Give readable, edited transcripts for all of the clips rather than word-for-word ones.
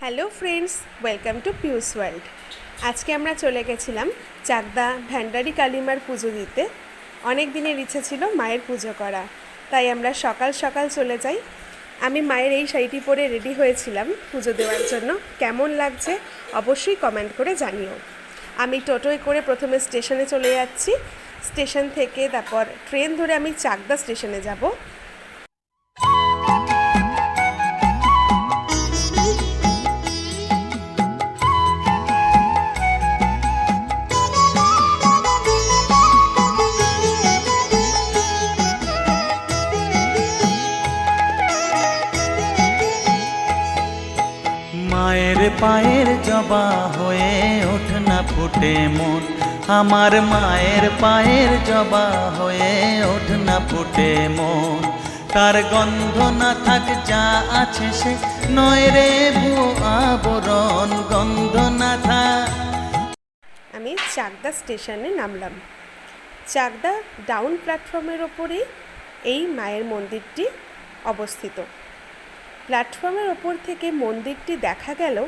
Hello friends, welcome to পিউস world. আজকে আমরা চলে গেছিলাম চাকদা ভান্ডারি কালীমার পুজো দিতে। অনেক দিনের ইচ্ছে ছিল মায়ের পুজো করা, তাই আমরা সকাল সকাল চলে যাই। আমি মায়ের এই শাড়িটি পরে রেডি হয়েছিলাম পুজো দেওয়ার জন্য। কেমন লাগছে অবশ্যই কমেন্ট করে জানিও। আমি টোটোয় করে প্রথমে স্টেশনে চলে যাচ্ছি। স্টেশন থেকে তারপর ট্রেন ধরে আমি চাকদা স্টেশনে যাব। মায়ের পায়ের জবা হয়ে ওঠ না ফুটে মন, আমার মায়ের পায়ের জবা হয়ে ওঠ না ফুটে মন। তার গন্ধ না থাক যা আছে সে নয় রে ভুয়ো আবরণ, গন্ধ না থাক। আমি চাকদা স্টেশনে নামলাম। চাকদা ডাউন প্ল্যাটফর্মের ওপরেই এই মায়ের মন্দিরটি অবস্থিত। প্ল্যাটফর্মের ওপর থেকে মন্দিরটি দেখা গেলেও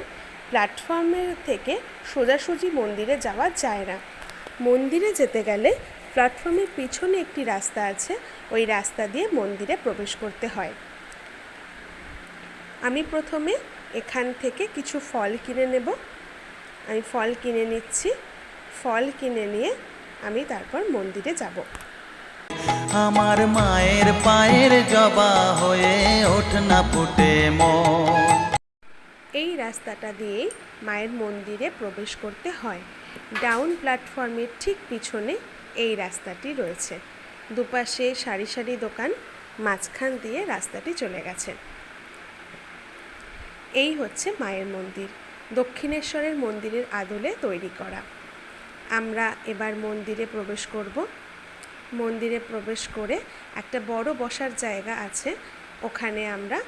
প্ল্যাটফর্মের থেকে সোজাসুজি মন্দিরে যাওয়া যায় না। মন্দিরে যেতে গেলে প্ল্যাটফর্মের পিছনে একটি রাস্তা আছে, ওই রাস্তা দিয়ে মন্দিরে প্রবেশ করতে হয়। আমি প্রথমে এখান থেকে কিছু ফল কিনে নেব। আমি ফল কিনে নিচ্ছি। ফল কিনে নিয়ে আমি তারপর মন্দিরে যাব। আমার মায়ের পায়ের জবা হয়ে ওঠ না ফুটে মন। এই রাস্তাটা দিয়েই মায়ের মন্দিরে প্রবেশ করতে হয়। ডাউন প্ল্যাটফর্মের ঠিক পিছনে এই রাস্তাটি রয়েছে। দুপাশে সারি সারি দোকান, মাঝখান দিয়ে রাস্তাটি চলে গেছে। এই হচ্ছে মায়ের মন্দির, দক্ষিণেশ্বরের মন্দিরের আদলে তৈরি করা। আমরা এবার মন্দিরে প্রবেশ করব। মন্দিরে প্রবেশ করে একটা বড় বসার জায়গা আছে, ওখানে আমরা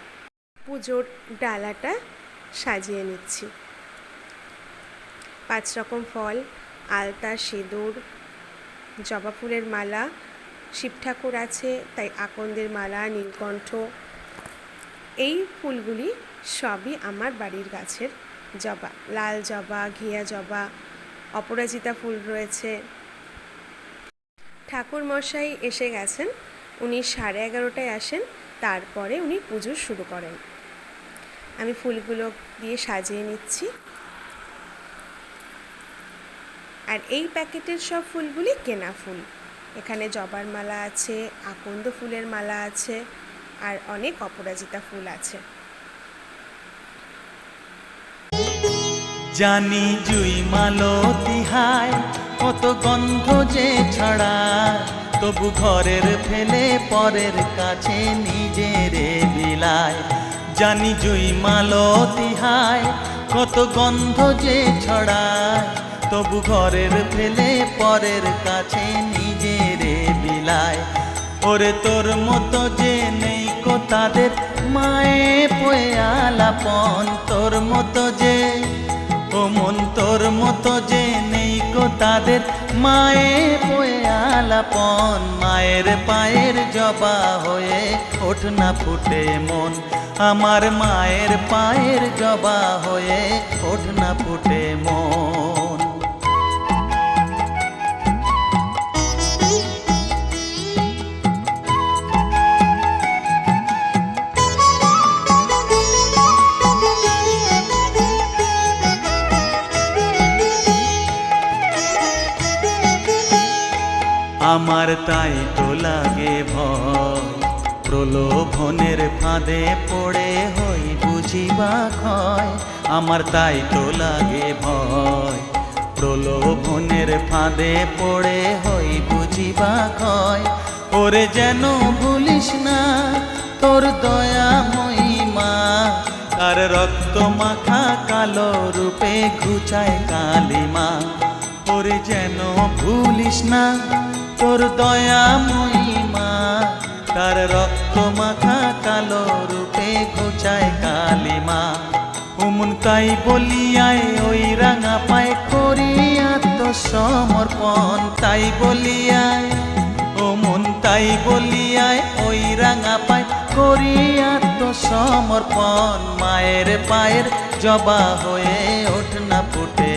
পুজোর ডালাটা সাজিয়ে নিচ্ছি। 5 রকম ফল, আলতা, সিঁদুর, জবা ফুলের মালা, শিব ঠাকুর আছে তাই আকন্দের মালা, নীলকণ্ঠ। এই ফুলগুলি সবই আমার বাড়ির গাছের জবা। লাল জবা, ঘিয়া জবা, অপরাজিতা ফুল রয়েছে। ঠাকুর মশাই এসে গেছেন, উনি 11:30টায় আসেন, তারপরে উনি পুজো শুরু করেন। আমি ফুলগুলো দিয়ে সাজিয়ে নিচ্ছি। আর এই প্যাকেটের সব ফুলগুলি কেনা ফুল। এখানে জবার মালা আছে, আকন্দ ফুলের মালা আছে, আর অনেক অপরাজিতা ফুল আছে। জানি জুই মালতী হায় কত গন্ধ যে ছড়ায়, তবু ঘরের ফেলে পরের কাছে নিজেরে বিলায়। জানি জুই মালতী হায় কত গন্ধ যে ছড়ায়, তবু ঘরের ফেলে পরের কাছে নিজেরে বিলায়। ওরে তোর মতো যে নেই কো তাদের মায়ে পয়ে আলাপন, তোর মতো যে ও মন তোর মতো যে নেই কো তাদের মায়ে পয়ে আলাপন। মায়ের পায়ের জবা হয়ে ওঠ না ফুটে মন, আমার মায়ের পায়ের জবা হয়ে ওঠ না ফুটে মন। আমার তাই তো লাগে ভয়, প্রলোভনের ফাঁদে পড়ে হই বুঝিবা ক্ষয়। আমার তাই তো লাগে ভয়, প্রলোভনের ফাঁদে পড়ে হই বুঝিবা ক্ষয়। ওরে যেন ভুলিস না তোর দয়া মহিমা, তার রক্ত মাখা কালো রূপে ঘুচায় কালিমা। ওরে যেন ভুলিস না তোর দয়া মহিমা, তার রক্ত মাখা কালো রূপে ঘুচায় কালিমা। উমন তাই বলিয়ায় ওই রাঙা পায় করি আত্মসমর্পণ, তাই বলিয়ায় ও মন তাই বলিয়ায় ওই রাঙা পায় করি আত্মসমর্পণ। মায়ের পায়ের জবা হয়ে ওঠ না ফুটে